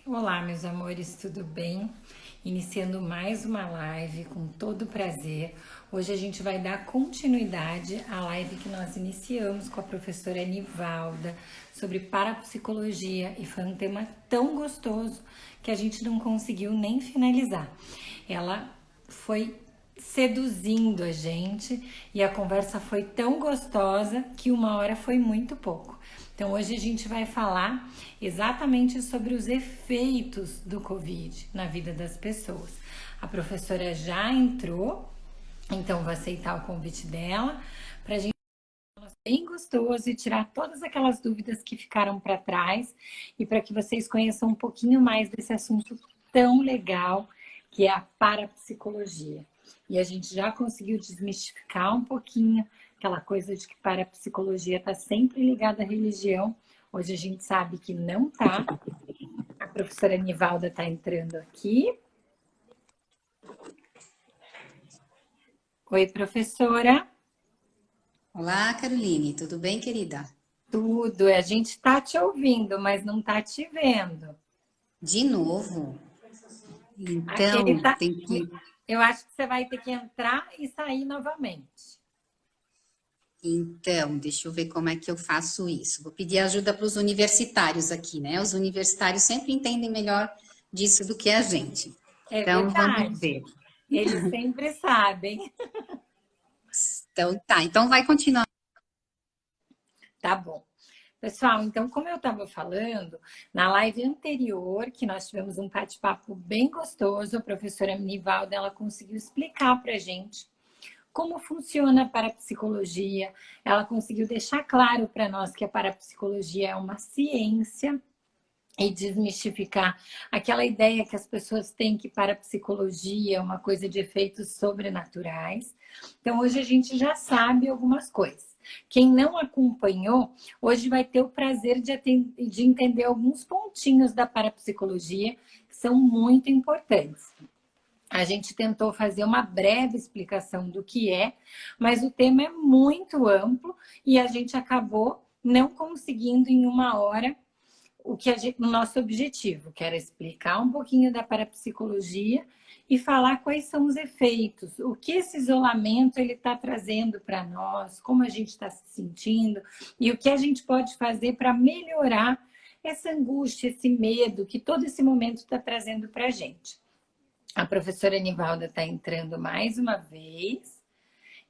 Olá, meus amores, tudo bem? Iniciando mais uma live com todo prazer. Hoje a gente vai dar continuidade à live que nós iniciamos com a professora Nivalda sobre parapsicologia e foi um tema tão gostoso que a gente não conseguiu nem finalizar. Ela foi seduzindo a gente e a conversa foi tão gostosa que uma hora foi muito pouco. Então hoje a gente vai falar exatamente sobre os efeitos do Covid na vida das pessoas. A professora já entrou, então vou aceitar o convite dela para a gente bem gostoso e tirar todas aquelas dúvidas que ficaram para trás e para que vocês conheçam um pouquinho mais desse assunto tão legal que é a parapsicologia. E a gente já conseguiu desmistificar um pouquinho aquela coisa de que parapsicologia está sempre ligada à religião. Hoje a gente sabe que não está. A professora Nivalda está entrando aqui. Oi, professora. Olá, Caroline, tudo bem, querida? Tudo. A gente está te ouvindo, mas não está te vendo. De novo. Aquele Então, tá. tem que. Eu acho que você vai ter que entrar e sair novamente. Então, deixa eu ver como é que eu faço isso. Vou pedir ajuda para os universitários aqui, né? Os universitários sempre entendem melhor disso do que a gente. É Então, vamos verdade. ver. Eles sempre sabem. Então, tá. Então, vai continuar. Tá bom. Pessoal, então, como eu estava falando, na live anterior, que nós tivemos um bate-papo bem gostoso, a professora Nivalda, ela conseguiu explicar para a gente como funciona a parapsicologia, ela conseguiu deixar claro para nós que a parapsicologia é uma ciência e desmistificar aquela ideia que as pessoas têm que parapsicologia é uma coisa de efeitos sobrenaturais. Então, hoje a gente já sabe algumas coisas. Quem não acompanhou, hoje vai ter o prazer de entender alguns pontinhos da parapsicologia que são muito importantes. A gente tentou fazer uma breve explicação do que é, mas o tema é muito amplo e a gente acabou não conseguindo em uma hora o nosso objetivo, que era explicar um pouquinho da parapsicologia e falar quais são os efeitos, o que esse isolamento ele está trazendo para nós, como a gente está se sentindo e o que a gente pode fazer para melhorar essa angústia, esse medo que todo esse momento está trazendo para a gente. A professora Nivalda está entrando mais uma vez.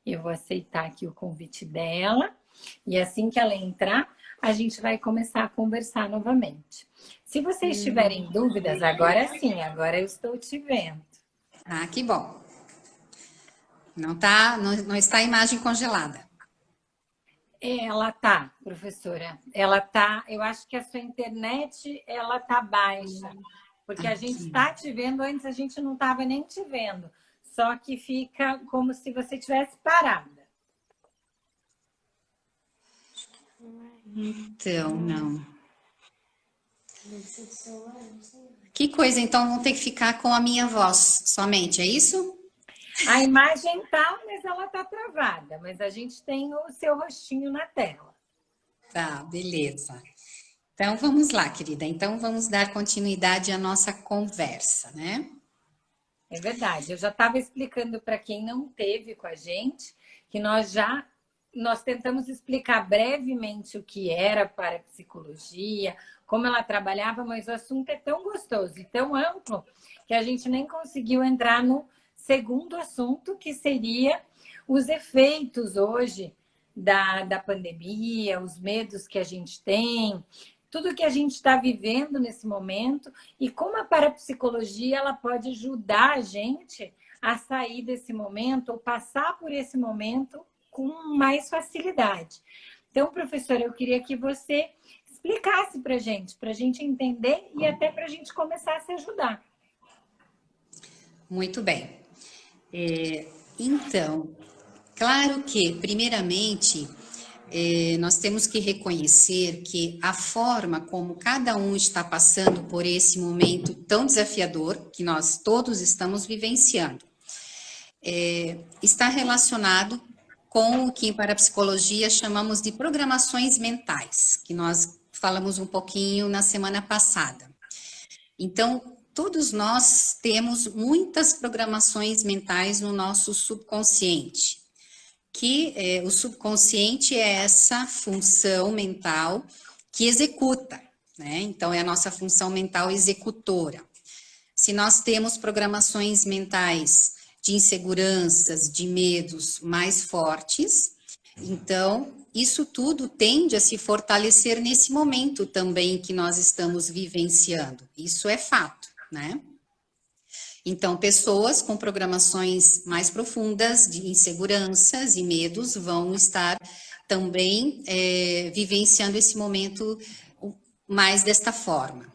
Eu vou aceitar aqui o convite dela. E assim que ela entrar, a gente vai começar a conversar novamente. Se vocês tiverem dúvidas, agora sim, agora eu estou te vendo. Ah, que bom. Não tá, não está a imagem congelada. Ela tá, professora. Ela tá, eu acho que a sua internet ela tá baixa, porque a gente Aqui. está te vendo, antes a gente não estava nem te vendo. Só que fica como se você tivesse parada. Então, não. Que coisa, então vão ter que ficar com a minha voz somente, é isso? A imagem tá, mas ela tá travada, mas a gente tem o seu rostinho na tela. Tá, beleza. Então vamos lá, querida. Então vamos dar continuidade à nossa conversa, né? É verdade. Eu já estava explicando para quem não teve com a gente que nós tentamos explicar brevemente o que era parapsicologia, como ela trabalhava, mas o assunto é tão gostoso e tão amplo que a gente nem conseguiu entrar no segundo assunto, que seria os efeitos hoje da pandemia, os medos que a gente tem, tudo que a gente está vivendo nesse momento e como a parapsicologia ela pode ajudar a gente a sair desse momento ou passar por esse momento com mais facilidade. Então, professora, eu queria que você explicasse para a gente entender e até para a gente começar a se ajudar. Muito bem. Então, claro que, primeiramente, nós temos que reconhecer que a forma como cada um está passando por esse momento tão desafiador que nós todos estamos vivenciando, está relacionado com o que em parapsicologia chamamos de programações mentais, que nós falamos um pouquinho na semana passada. Então, todos nós temos muitas programações mentais no nosso subconsciente, que o subconsciente é essa função mental que executa, né? Então, é a nossa função mental executora. Se nós temos programações mentais de inseguranças, de medos mais fortes, então isso tudo tende a se fortalecer nesse momento também que nós estamos vivenciando. Isso é fato, né? Então, pessoas com programações mais profundas de inseguranças e medos vão estar também vivenciando esse momento mais desta forma.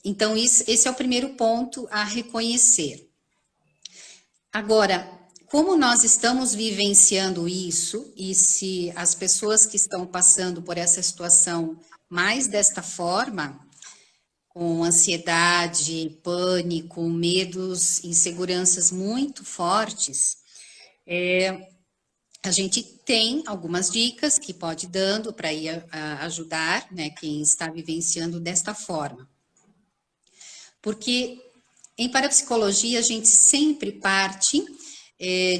Então, esse é o primeiro ponto a reconhecer. Agora, como nós estamos vivenciando isso, e se as pessoas que estão passando por essa situação mais desta forma, com ansiedade, pânico, medos, inseguranças muito fortes, a gente tem algumas dicas que pode ir dando para ir ajudar, né, quem está vivenciando desta forma. Porque em parapsicologia a gente sempre parte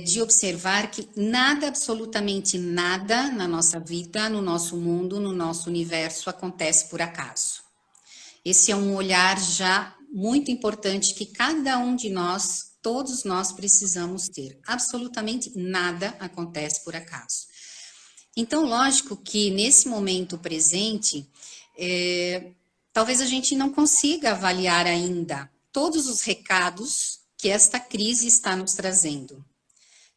de observar que nada, absolutamente nada na nossa vida, no nosso mundo, no nosso universo acontece por acaso. Esse é um olhar já muito importante que cada um de nós, todos nós precisamos ter. Absolutamente nada acontece por acaso. Então, lógico que nesse momento presente, talvez a gente não consiga avaliar ainda todos os recados que esta crise está nos trazendo,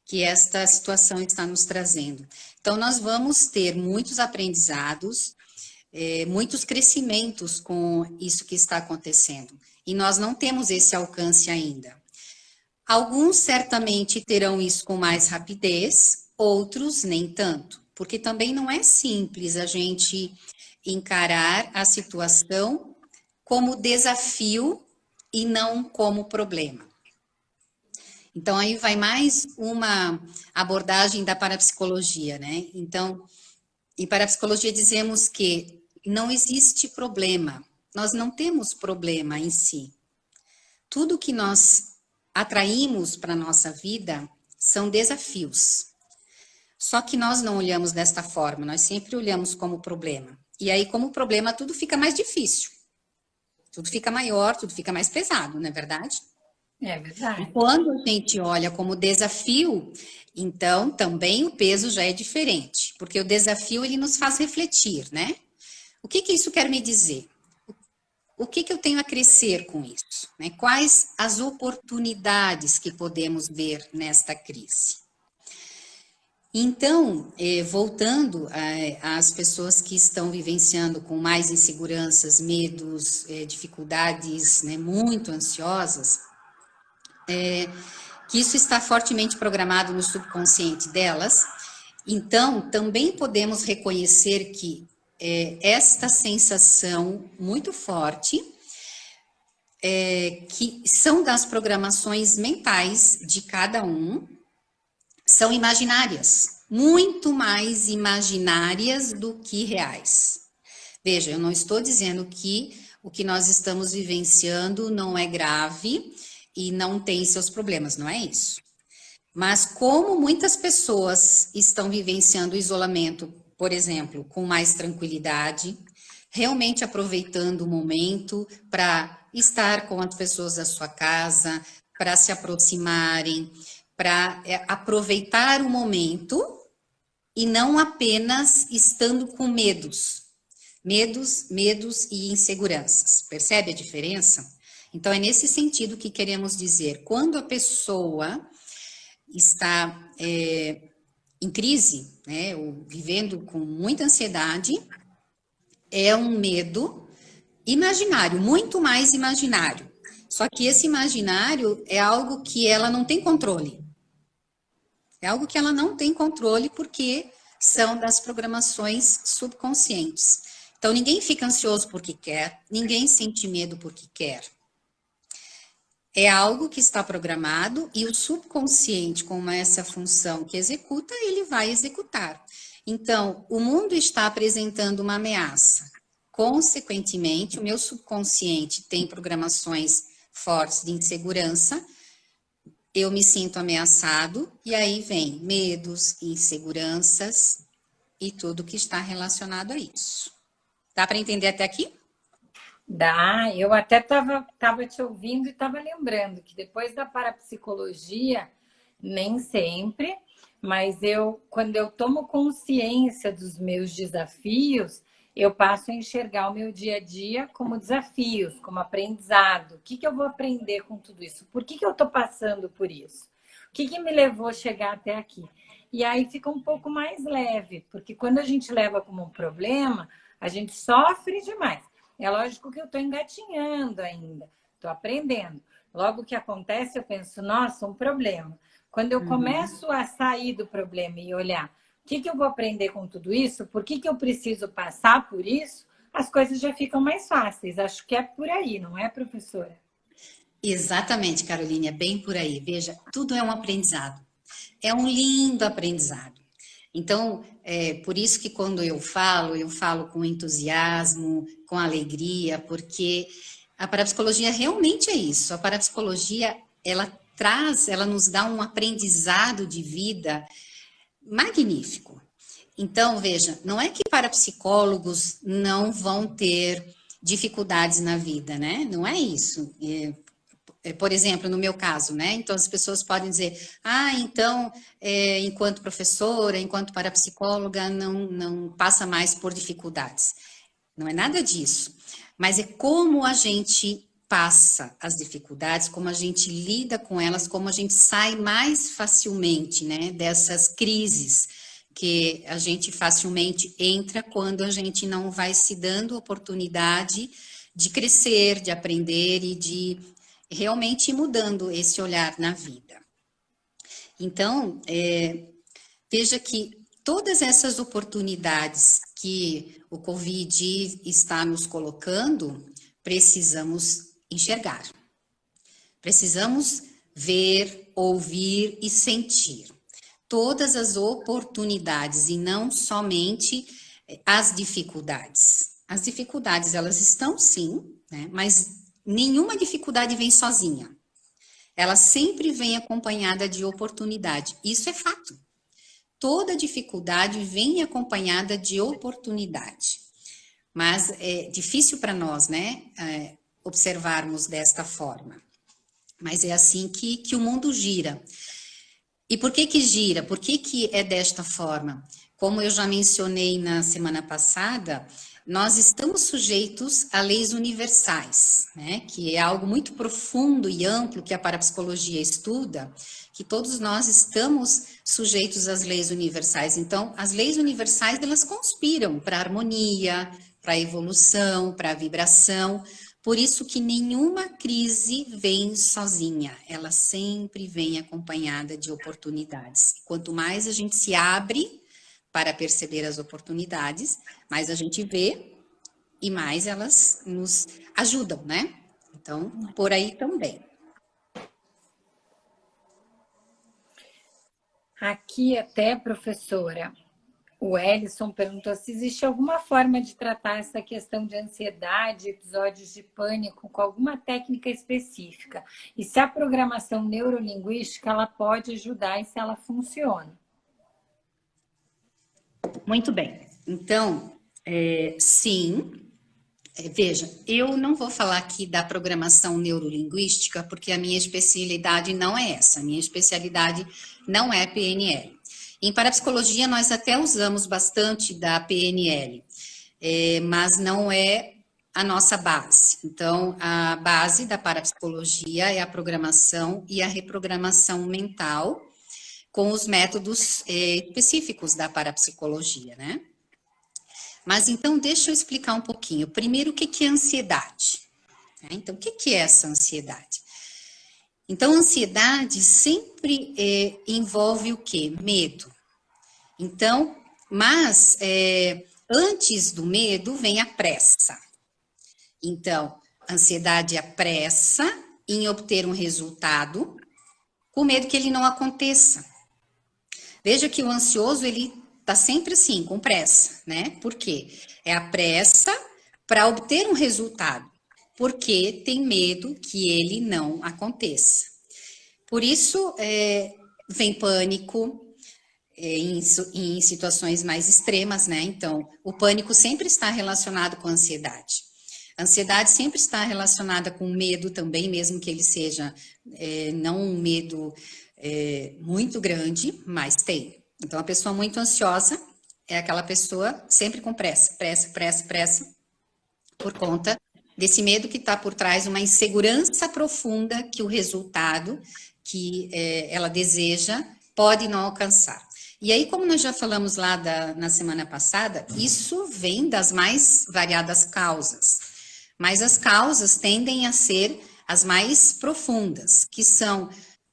que esta situação está nos trazendo. Então, nós vamos ter muitos aprendizados, muitos crescimentos com isso que está acontecendo. E nós não temos esse alcance ainda. Alguns certamente terão isso com mais rapidez, outros nem tanto. Porque também não é simples a gente encarar a situação como desafio e não como problema. Então, aí vai mais uma abordagem da parapsicologia, né? Então, em parapsicologia dizemos que não existe problema, nós não temos problema em si. Tudo que nós atraímos para a nossa vida são desafios. Só que nós não olhamos desta forma, nós sempre olhamos como problema. E aí, como problema, tudo fica mais difícil. Tudo fica maior, tudo fica mais pesado, não é verdade? É verdade. E quando a gente olha como desafio, então também o peso já é diferente. Porque o desafio, ele nos faz refletir, né? O que isso quer me dizer? O que eu tenho a crescer com isso? Né? Quais as oportunidades que podemos ver nesta crise? Então, voltando às pessoas que estão vivenciando com mais inseguranças, medos, dificuldades, né, muito ansiosas, que isso está fortemente programado no subconsciente delas, então também podemos reconhecer que esta sensação muito forte, que são das programações mentais de cada um, são imaginárias, muito mais imaginárias do que reais. Veja, eu não estou dizendo que o que nós estamos vivenciando não é grave e não tem seus problemas, não é isso. Mas como muitas pessoas estão vivenciando o isolamento, por exemplo, com mais tranquilidade, realmente aproveitando o momento para estar com as pessoas da sua casa, para se aproximarem, para aproveitar o momento e não apenas estando com medos e inseguranças. Percebe a diferença? Então, é nesse sentido que queremos dizer, quando a pessoa está em crise, né, ou vivendo com muita ansiedade, é um medo imaginário, muito mais imaginário. Só que esse imaginário é algo que ela não tem controle. É algo que ela não tem controle porque são das programações subconscientes. Então, ninguém fica ansioso porque quer, ninguém sente medo porque quer. É algo que está programado e o subconsciente, como essa função que executa, ele vai executar. Então, o mundo está apresentando uma ameaça. consequentemente, o meu subconsciente tem programações fortes de insegurança, eu me sinto ameaçado, e aí vem medos, inseguranças e tudo que está relacionado a isso. Dá para entender até aqui? Dá, eu até tava te ouvindo e estava lembrando que depois da parapsicologia, nem sempre, mas quando eu tomo consciência dos meus desafios, eu passo a enxergar o meu dia a dia como desafios, como aprendizado. O que que eu vou aprender com tudo isso? Por que que eu estou passando por isso? O que que me levou a chegar até aqui? E aí fica um pouco mais leve, porque quando a gente leva como um problema, a gente sofre demais. É lógico que eu estou engatinhando ainda, estou aprendendo. Logo que acontece, eu penso, nossa, um problema. Quando eu começo a sair do problema e olhar o que que eu vou aprender com tudo isso, por que que eu preciso passar por isso, as coisas já ficam mais fáceis. Acho que é por aí, não é, professora? Exatamente, Caroline, é bem por aí. Veja, tudo é um aprendizado. É um lindo aprendizado. Então, é por isso que quando eu falo com entusiasmo, com alegria, porque a parapsicologia realmente é isso. A parapsicologia, ela nos dá um aprendizado de vida magnífico. Então, veja, não é que parapsicólogos não vão ter dificuldades na vida, né? Não é isso. Por exemplo, no meu caso, né? Então, as pessoas podem dizer, então, enquanto professora, enquanto parapsicóloga, não passa mais por dificuldades. Não é nada disso. Mas é como a gente passa as dificuldades, como a gente lida com elas, como a gente sai mais facilmente, né? Dessas crises que a gente facilmente entra quando a gente não vai se dando oportunidade de crescer, de aprender e de realmente ir mudando esse olhar na vida. Então, veja que todas essas oportunidades que o Covid está nos colocando, precisamos enxergar. Precisamos ver, ouvir e sentir todas as oportunidades e não somente as dificuldades. As dificuldades, elas estão sim, né? Mas nenhuma dificuldade vem sozinha. Ela sempre vem acompanhada de oportunidade. Isso é fato. Toda dificuldade vem acompanhada de oportunidade. Mas é difícil para nós, né, observarmos desta forma. Mas é assim que o mundo gira. E por que gira? Por que é desta forma? Como eu já mencionei na semana passada, nós estamos sujeitos a leis universais, né? Que é algo muito profundo e amplo que a parapsicologia estuda, que todos nós estamos sujeitos às leis universais. Então, as leis universais, elas conspiram para a harmonia, para a evolução, para a vibração. Por isso que nenhuma crise vem sozinha, ela sempre vem acompanhada de oportunidades. Quanto mais a gente se abre para perceber as oportunidades, mais a gente vê e mais elas nos ajudam, né? Então, por aí também. Aqui até, professora, o Ellison perguntou se existe alguma forma de tratar essa questão de ansiedade, episódios de pânico com alguma técnica específica. E se a programação neurolinguística ela pode ajudar e se ela funciona. Muito bem. Então, sim. Veja, eu não vou falar aqui da programação neurolinguística, porque a minha especialidade não é essa. A minha especialidade não é PNL. Em parapsicologia, nós até usamos bastante da PNL, mas não é a nossa base. Então, a base da parapsicologia é a programação e a reprogramação mental, com os métodos específicos da parapsicologia, né? Mas então, deixa eu explicar um pouquinho. Primeiro, o que é ansiedade? Então, o que é essa ansiedade? Então, ansiedade sempre envolve o quê? Medo. Então, mas antes do medo vem a pressa. Então, ansiedade é a pressa em obter um resultado, com medo que ele não aconteça. Veja que o ansioso, ele tá sempre assim, com pressa, né? Por quê? É a pressa para obter um resultado, porque tem medo que ele não aconteça. Por isso, vem pânico em situações mais extremas, né? Então, o pânico sempre está relacionado com a ansiedade. A ansiedade sempre está relacionada com medo também, mesmo que ele seja não um medo muito grande, mas tem. Então, a pessoa muito ansiosa é aquela pessoa sempre com pressa, por conta desse medo que está por trás, uma insegurança profunda que o resultado que ela deseja pode não alcançar. E aí, como nós já falamos lá na semana passada, isso vem das mais variadas causas, mas as causas tendem a ser as mais profundas, que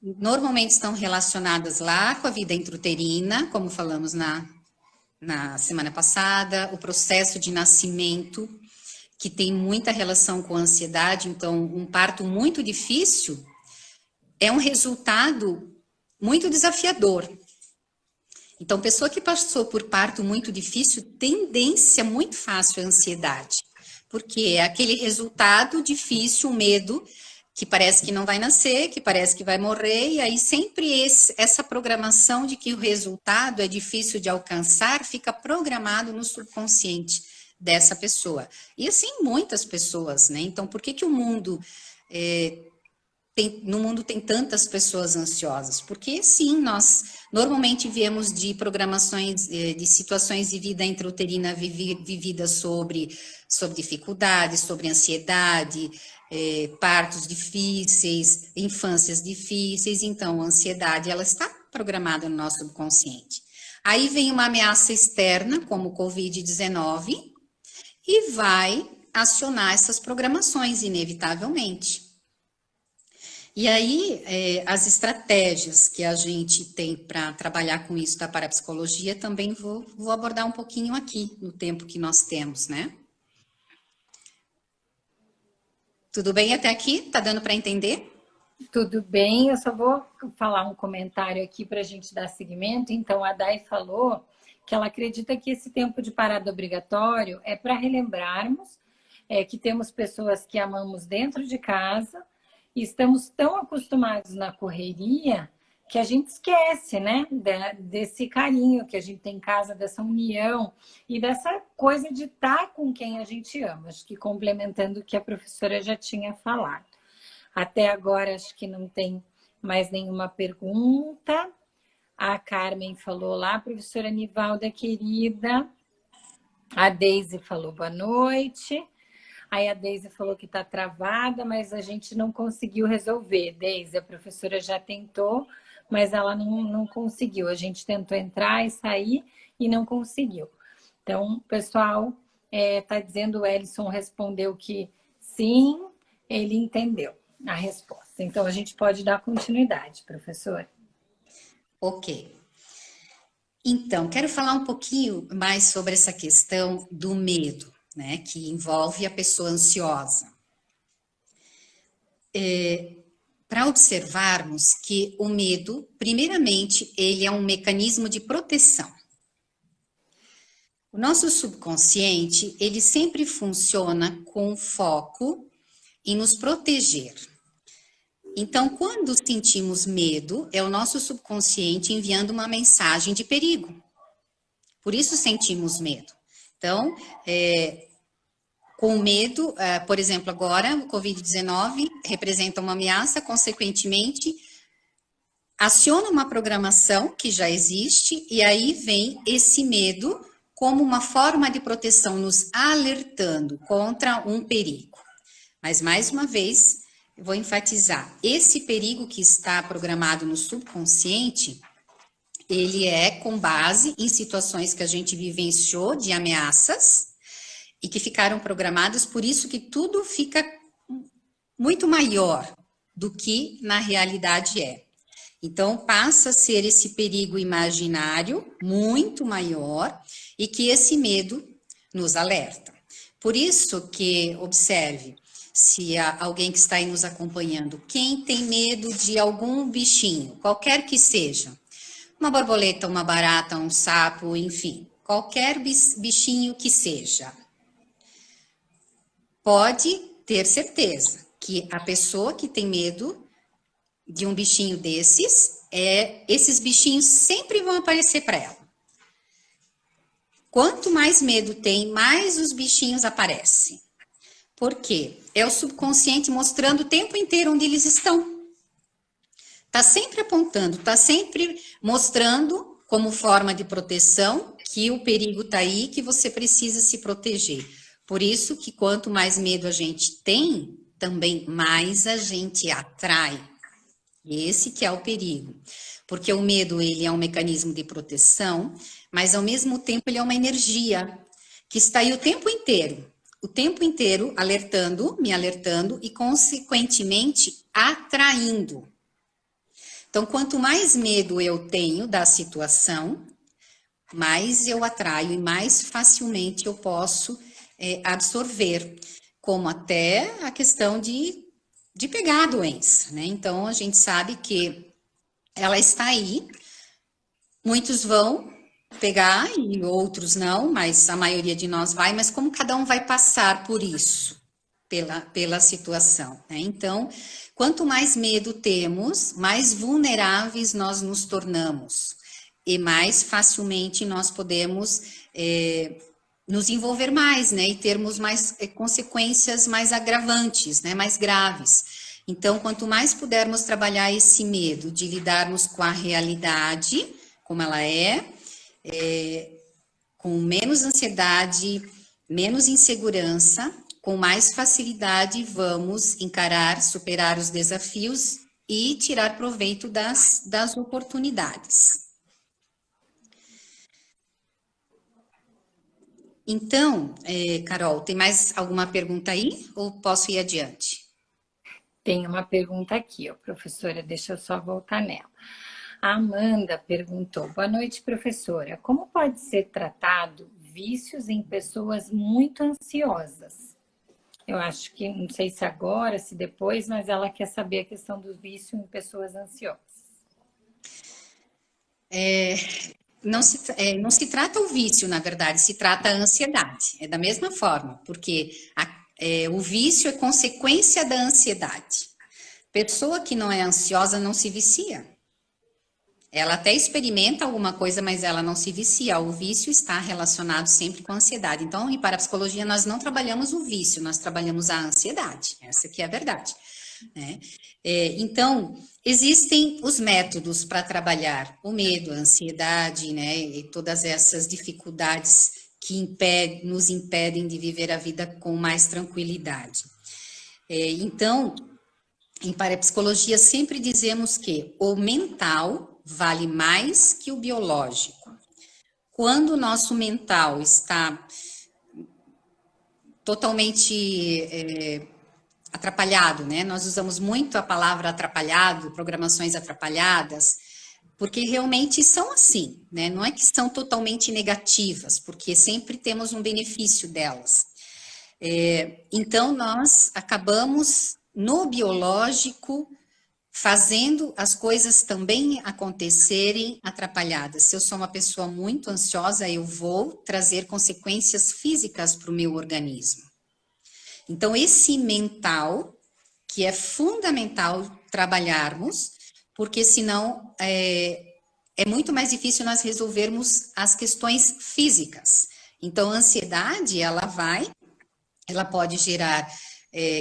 normalmente estão relacionadas lá com a vida intrauterina, como falamos na semana passada, o processo de nascimento, que tem muita relação com a ansiedade. Então, um parto muito difícil é um resultado muito desafiador. Então, pessoa que passou por parto muito difícil, tendência muito fácil à ansiedade, porque é aquele resultado difícil, o medo, que parece que não vai nascer, que parece que vai morrer, e aí sempre essa programação de que o resultado é difícil de alcançar, fica programado no subconsciente dessa pessoa. E assim, muitas pessoas, né? Então, por que o mundo... no mundo tem tantas pessoas ansiosas? Porque sim, nós normalmente viemos de programações, de situações de vida intrauterina vividas sobre dificuldades, sobre ansiedade, partos difíceis, infâncias difíceis. Então, a ansiedade, ela está programada no nosso subconsciente. Aí vem uma ameaça externa, como o Covid-19, e vai acionar essas programações, inevitavelmente. E aí, as estratégias que a gente tem para trabalhar com isso da parapsicologia, também vou abordar um pouquinho aqui, no tempo que nós temos, né? Tudo bem até aqui? Tá dando para entender? Tudo bem, eu só vou falar um comentário aqui para a gente dar seguimento. Então, a Dai falou que ela acredita que esse tempo de parada obrigatório é para relembrarmos que temos pessoas que amamos dentro de casa e estamos tão acostumados na correria que a gente esquece, né, desse carinho que a gente tem em casa, dessa união e dessa coisa de estar com quem a gente ama. Acho que complementando o que a professora já tinha falado. Até agora, acho que não tem mais nenhuma pergunta. A Carmen falou lá, professora Nivalda, querida. A Deise falou boa noite. Aí a Deise falou que está travada, mas a gente não conseguiu resolver. Deise, a professora já tentou, mas ela não conseguiu. A gente tentou entrar e sair e não conseguiu. Então, o pessoal está dizendo, o Ellison respondeu que sim, ele entendeu a resposta. Então, a gente pode dar continuidade, professora. Ok. Então, quero falar um pouquinho mais sobre essa questão do medo, né, que envolve a pessoa ansiosa. Para observarmos que o medo, primeiramente, ele é um mecanismo de proteção. O nosso subconsciente, ele sempre funciona com foco em nos proteger. Então, quando sentimos medo, é o nosso subconsciente enviando uma mensagem de perigo. Por isso sentimos medo. Então, com medo, por exemplo, agora o Covid-19 representa uma ameaça, consequentemente, aciona uma programação que já existe e aí vem esse medo como uma forma de proteção, nos alertando contra um perigo. Mas, mais uma vez, eu vou enfatizar, esse perigo que está programado no subconsciente, ele é com base em situações que a gente vivenciou de ameaças e que ficaram programadas, por isso que tudo fica muito maior do que na realidade é. Então, passa a ser esse perigo imaginário muito maior e que esse medo nos alerta. Por isso que, observe, se há alguém que está aí nos acompanhando, quem tem medo de algum bichinho, qualquer que seja, uma borboleta, uma barata, um sapo, enfim, qualquer bichinho que seja, pode ter certeza que a pessoa que tem medo de um bichinho desses, esses bichinhos sempre vão aparecer para ela. Quanto mais medo tem, mais os bichinhos aparecem. Por quê? É o subconsciente mostrando o tempo inteiro onde eles estão. Está sempre apontando, está sempre mostrando como forma de proteção que o perigo está aí, que você precisa se proteger. Por isso que quanto mais medo a gente tem, também mais a gente atrai. Esse que é o perigo. Porque o medo, ele é um mecanismo de proteção, mas ao mesmo tempo ele é uma energia que está aí o tempo inteiro alertando, me alertando e consequentemente atraindo. Então, quanto mais medo eu tenho da situação, mais eu atraio e mais facilmente eu posso absorver, como até a questão de pegar a doença, né? Então, a gente sabe que ela está aí, muitos vão pegar e outros não, mas a maioria de nós vai, mas como cada um vai passar por isso, pela situação, né? Então, quanto mais medo temos, mais vulneráveis nós nos tornamos e mais facilmente nós podemos nos envolver mais, né? E termos mais consequências mais agravantes, né? Mais graves. Então, quanto mais pudermos trabalhar esse medo de lidarmos com a realidade, como ela com menos ansiedade, menos insegurança, com mais facilidade vamos encarar, superar os desafios e tirar proveito das oportunidades. Então, Carol, tem mais alguma pergunta aí ou posso ir adiante? Tem uma pergunta aqui, ó, professora, deixa eu só voltar nela. A Amanda perguntou: boa noite, professora. Como pode ser tratado vícios em pessoas muito ansiosas? Eu acho que, não sei se agora, se depois, mas ela quer saber a questão do vício em pessoas ansiosas. Não se trata o vício, na verdade, se trata a ansiedade. É da mesma forma, porque o vício é consequência da ansiedade. Pessoa que não é ansiosa não se vicia. Ela até experimenta alguma coisa, mas ela não se vicia. O vício está relacionado sempre com a ansiedade. Então, em parapsicologia, nós não trabalhamos o vício, nós trabalhamos a ansiedade. Essa que é a verdade, né? Então, existem os métodos para trabalhar o medo, a ansiedade, né? E todas essas dificuldades que nos impedem de viver a vida com mais tranquilidade. Então, em parapsicologia, sempre dizemos que o mental vale mais que o biológico. Quando o nosso mental está totalmente atrapalhado, né? Nós usamos muito a palavra atrapalhado, programações atrapalhadas, porque realmente são assim, né? Não é que são totalmente negativas, porque sempre temos um benefício delas. Então, nós acabamos no biológico fazendo as coisas também acontecerem atrapalhadas. Se eu sou uma pessoa muito ansiosa, eu vou trazer consequências físicas para o meu organismo. Então, esse mental, que é fundamental trabalharmos, porque senão é muito mais difícil nós resolvermos as questões físicas. Então, a ansiedade, ela pode gerar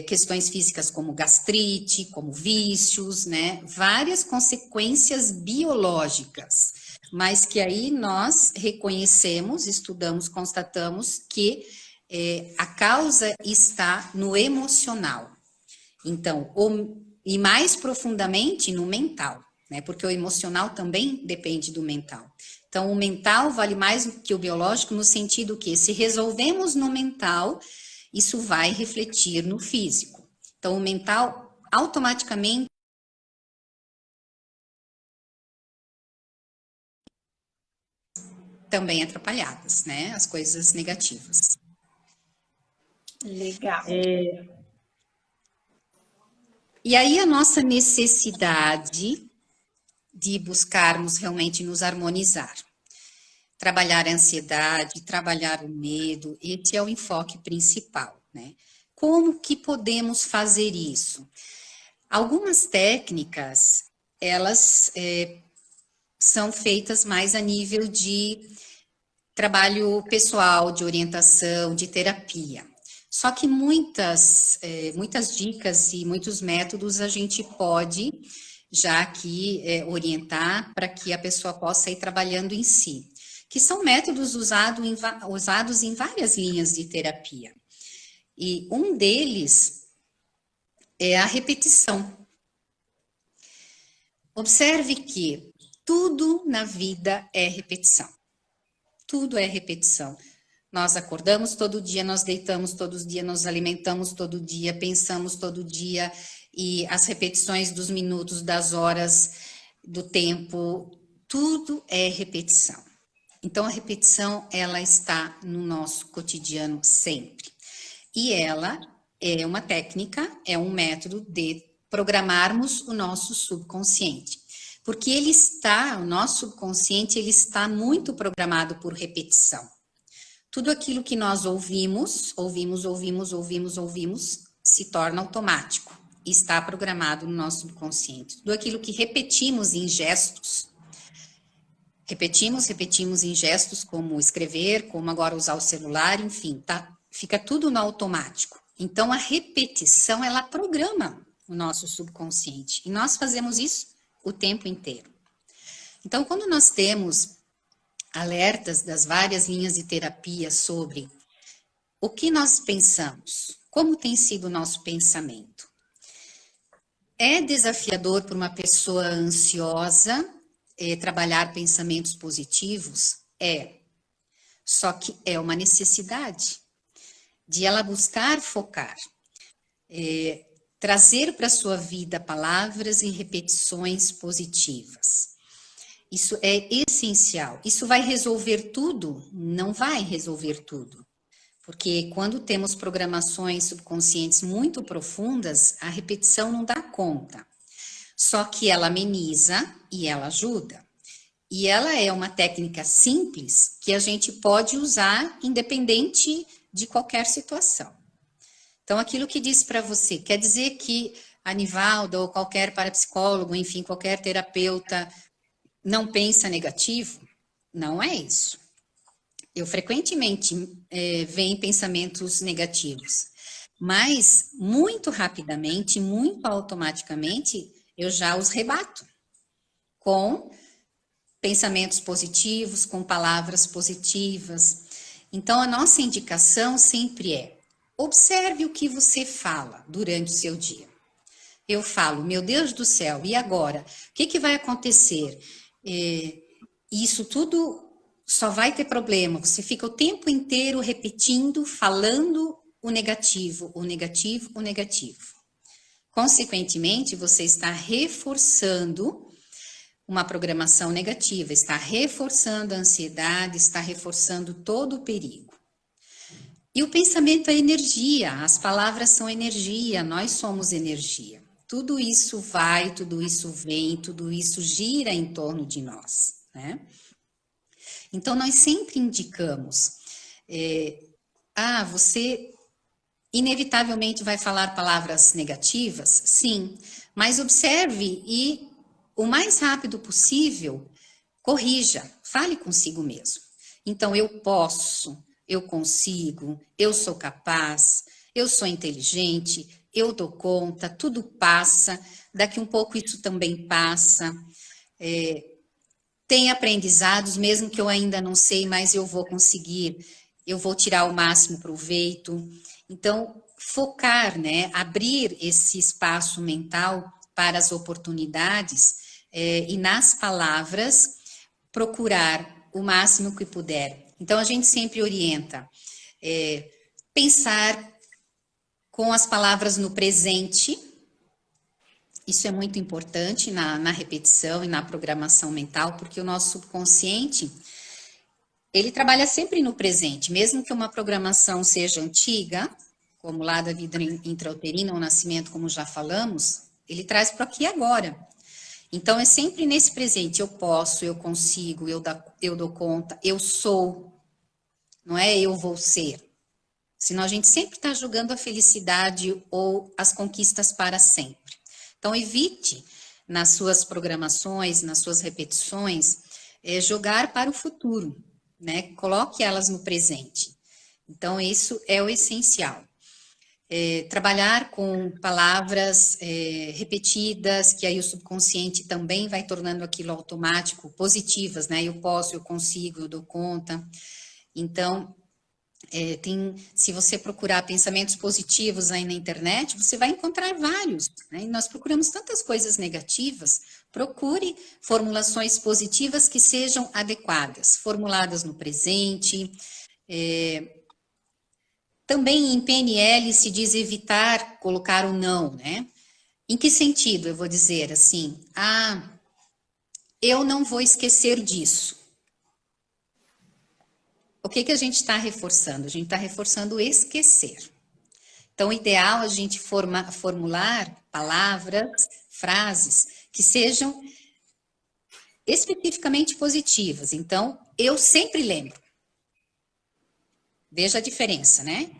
questões físicas como gastrite, como vícios, né? Várias consequências biológicas, mas que aí nós reconhecemos, estudamos, constatamos que a causa está no emocional. Então, e mais profundamente no mental, né? Porque o emocional também depende do mental. Então, o mental vale mais do que o biológico no sentido que, se resolvemos no mental, isso vai refletir no físico. Então, o mental automaticamente também atrapalhadas, né? As coisas negativas. Legal. E aí a nossa necessidade de buscarmos realmente nos harmonizar. Trabalhar a ansiedade, trabalhar o medo, esse é o enfoque principal, né? como que podemos fazer isso? Algumas técnicas, elas são feitas mais a nível de trabalho pessoal, de orientação, de terapia. Só que muitas dicas e muitos métodos a gente pode já aqui orientar para que a pessoa possa ir trabalhando em si, que são métodos usados em várias linhas de terapia. E um deles é a repetição. Observe que tudo na vida é repetição. Tudo é repetição. Nós acordamos todo dia, nós deitamos todo dia, nos alimentamos todo dia, pensamos todo dia, e as repetições dos minutos, das horas, do tempo, tudo é repetição. Então, a repetição, ela está no nosso cotidiano sempre. E ela é uma técnica, é um método de programarmos o nosso subconsciente. Porque o nosso subconsciente, ele está muito programado por repetição. Tudo aquilo que nós ouvimos, se torna automático. E está programado no nosso subconsciente. Tudo aquilo que repetimos em gestos, repetimos em gestos, como escrever, como agora usar o celular, enfim, fica tudo no automático. Então, a repetição, ela programa o nosso subconsciente. E nós fazemos isso o tempo inteiro. Então, quando nós temos alertas das várias linhas de terapia sobre o que nós pensamos, como tem sido o nosso pensamento, é desafiador para uma pessoa ansiosa trabalhar pensamentos positivos? Só que é uma necessidade de ela buscar focar, trazer para a sua vida palavras e repetições positivas. Isso é essencial. Isso vai resolver tudo? Não vai resolver tudo. Porque quando temos programações subconscientes muito profundas, a repetição não dá conta. Só que ela ameniza e ela ajuda. E ela é uma técnica simples que a gente pode usar independente de qualquer situação. Então, aquilo que disse para você, quer dizer que a Nivalda ou qualquer parapsicólogo, enfim, qualquer terapeuta não pensa negativo? Não é isso. Eu frequentemente venho pensamentos negativos, mas muito rapidamente, muito automaticamente, eu já os rebato com pensamentos positivos, com palavras positivas. Então, a nossa indicação sempre é: observe o que você fala durante o seu dia. Eu falo, meu Deus do céu, e agora? O que vai acontecer? Isso tudo só vai ter problema. Você fica o tempo inteiro repetindo, falando o negativo, o negativo, o negativo. Consequentemente, você está reforçando uma programação negativa, está reforçando a ansiedade, está reforçando todo o perigo. E o pensamento é energia, as palavras são energia, nós somos energia. Tudo isso vai, tudo isso vem, tudo isso gira em torno de nós, né? Então, nós sempre indicamos, você inevitavelmente vai falar palavras negativas? Sim, mas observe e, o mais rápido possível, corrija, fale consigo mesmo. Então, eu posso, eu consigo, eu sou capaz, eu sou inteligente, eu dou conta, tudo passa, daqui um pouco isso também passa. Tem aprendizados, mesmo que eu ainda não sei, mas eu vou conseguir, eu vou tirar o máximo proveito. Então, focar, né, abrir esse espaço mental para as oportunidades e nas palavras, procurar o máximo que puder. Então, a gente sempre orienta pensar com as palavras no presente. Isso é muito importante na repetição e na programação mental, porque o nosso subconsciente, ele trabalha sempre no presente, mesmo que uma programação seja antiga, como lá da vida intrauterina, o nascimento, como já falamos, ele traz para aqui e agora. Então, é sempre nesse presente, eu posso, eu consigo, eu dou conta, eu sou, não é eu vou ser. Senão a gente sempre está jogando a felicidade ou as conquistas para sempre. Então, evite nas suas programações, nas suas repetições, jogar para o futuro, né? Coloque elas no presente. Então, isso é o essencial. Trabalhar com palavras repetidas, que aí o subconsciente também vai tornando aquilo automático, positivas, né? Eu posso, eu consigo, eu dou conta. Então, se você procurar pensamentos positivos aí na internet, você vai encontrar vários, né? E nós procuramos tantas coisas negativas, procure formulações positivas que sejam adequadas, formuladas no presente. Também em PNL se diz evitar colocar o não, né? Em que sentido eu vou dizer assim? Eu não vou esquecer disso. O que a gente está reforçando? A gente está reforçando o esquecer. Então, o ideal é a gente formular palavras, frases que sejam especificamente positivas. Então, eu sempre lembro. Veja a diferença, né?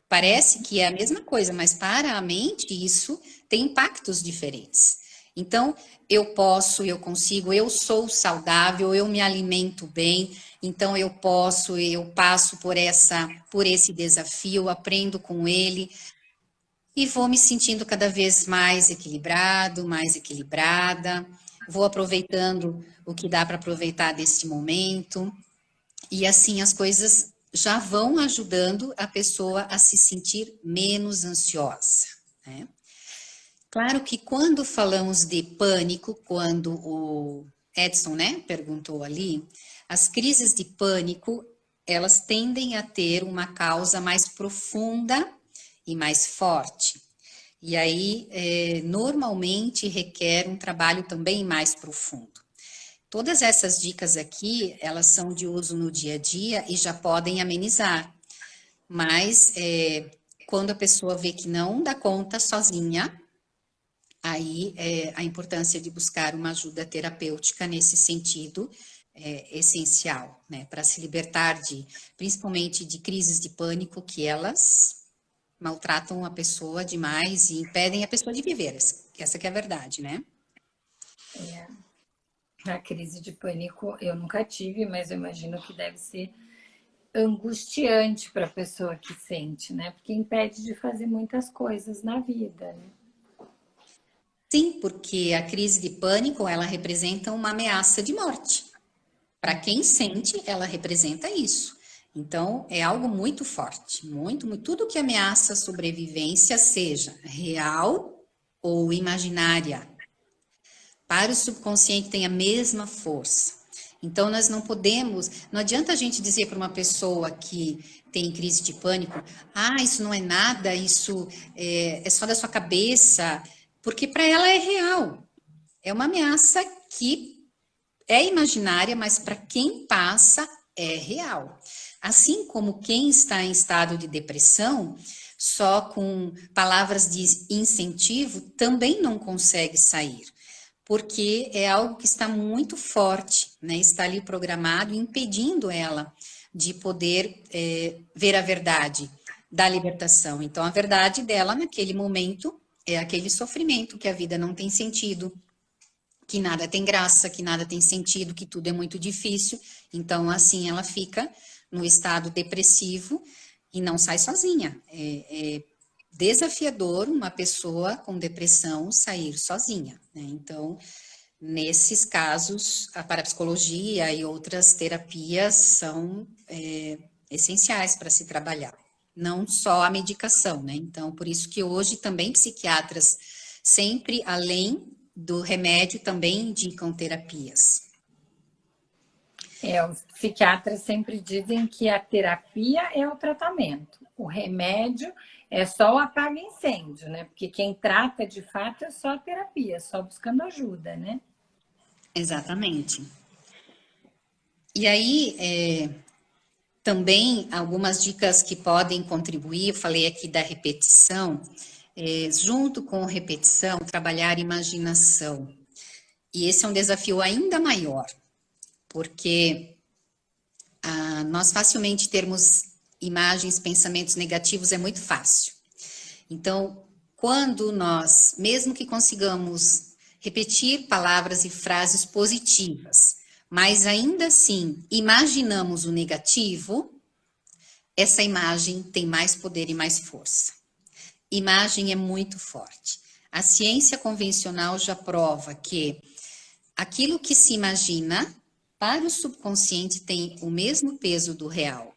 Parece que é a mesma coisa, mas para a mente isso tem impactos diferentes. Então, eu posso, eu consigo, eu sou saudável, eu me alimento bem, então eu posso, eu passo por esse desafio, aprendo com ele e vou me sentindo cada vez mais equilibrado, mais equilibrada, vou aproveitando o que dá para aproveitar deste momento, e assim as coisas já vão ajudando a pessoa a se sentir menos ansiosa, né? Claro que quando falamos de pânico, quando o Edson, né, perguntou ali, as crises de pânico, elas tendem a ter uma causa mais profunda e mais forte. E aí, normalmente requer um trabalho também mais profundo. Todas essas dicas aqui, elas são de uso no dia a dia e já podem amenizar. Mas, quando a pessoa vê que não dá conta sozinha, aí a importância de buscar uma ajuda terapêutica nesse sentido é essencial, né? Para se libertar principalmente de crises de pânico, que elas maltratam a pessoa demais e impedem a pessoa de viver. Essa que é a verdade, né? A crise de pânico eu nunca tive, mas eu imagino que deve ser angustiante para a pessoa que sente, né? Porque impede de fazer muitas coisas na vida, né? Sim, porque a crise de pânico, ela representa uma ameaça de morte. Para quem sente, ela representa isso. Então, é algo muito forte, muito, muito. Tudo que ameaça a sobrevivência, seja real ou imaginária, para o subconsciente tem a mesma força. Então, nós não podemos, não adianta a gente dizer para uma pessoa que tem crise de pânico, isso não é nada, isso é só da sua cabeça, porque para ela é real. É uma ameaça que é imaginária, mas para quem passa é real. Assim como quem está em estado de depressão, só com palavras de incentivo, também não consegue sair, porque é algo que está muito forte, né? Está ali programado, impedindo ela de poder ver a verdade da libertação. Então, a verdade dela naquele momento é aquele sofrimento, que a vida não tem sentido, que nada tem graça, que nada tem sentido, que tudo é muito difícil. Então, assim, ela fica no estado depressivo e não sai sozinha. É desafiador uma pessoa com depressão sair sozinha, né? Então, nesses casos, a parapsicologia e outras terapias são essenciais para se trabalhar, não só a medicação, né? Então, por isso que hoje também psiquiatras, sempre além do remédio, também indicam terapias. Os psiquiatras sempre dizem que a terapia é o tratamento, o remédio é só o apaga-incêndio, né? Porque quem trata de fato é só a terapia, só buscando ajuda, né? Exatamente. E aí, também algumas dicas que podem contribuir, eu falei aqui da repetição, junto com repetição, trabalhar imaginação. E esse é um desafio ainda maior, porque nós facilmente imagens, pensamentos negativos é muito fácil. Então, quando nós, mesmo que consigamos repetir palavras e frases positivas, mas ainda assim imaginamos o negativo, essa imagem tem mais poder e mais força. Imagem é muito forte. A ciência convencional já prova que aquilo que se imagina para o subconsciente tem o mesmo peso do real.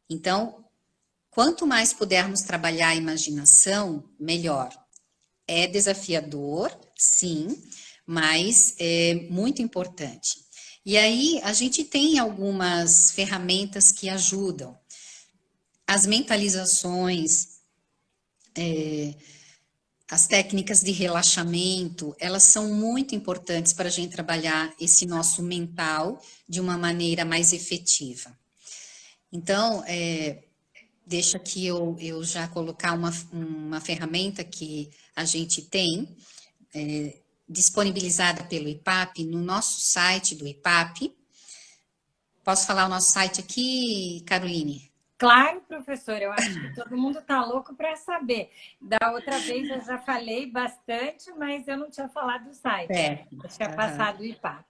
Então, quanto mais pudermos trabalhar a imaginação, melhor. É desafiador, sim, mas é muito importante. E aí, a gente tem algumas ferramentas que ajudam. As mentalizações, as técnicas de relaxamento, elas são muito importantes para a gente trabalhar esse nosso mental de uma maneira mais efetiva. Então, deixa aqui eu já colocar uma ferramenta que a gente tem, disponibilizada pelo IPAP, no nosso site do IPAP. Posso falar o nosso site aqui, Caroline? Claro, professor, eu acho que todo mundo está louco para saber. Da outra vez eu já falei bastante, mas eu não tinha falado do site. Eu tinha passado o IPAP.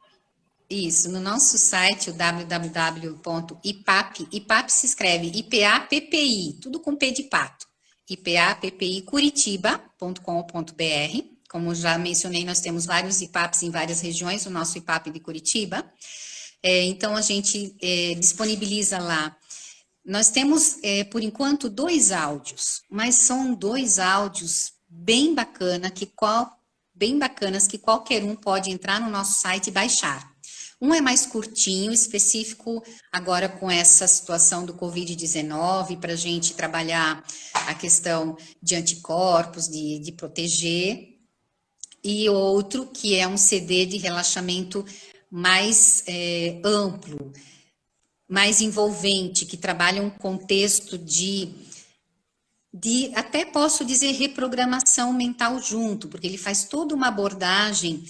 Isso, no nosso site, o www.ipap, IPAP se escreve IPAPPI, tudo com P de pato, ipappicuritiba.com.br. Como já mencionei, nós temos vários IPAPs em várias regiões, o nosso IPAP de Curitiba. Então, a gente disponibiliza lá. Nós temos, por enquanto, 2 áudios, mas são 2 áudios bem bacanas que qualquer um pode entrar no nosso site e baixar. Um é mais curtinho, específico agora com essa situação do Covid-19, para a gente trabalhar a questão de anticorpos, de proteger. E outro que é um CD de relaxamento mais amplo, mais envolvente, que trabalha um contexto de até posso dizer reprogramação mental junto, porque ele faz toda uma abordagem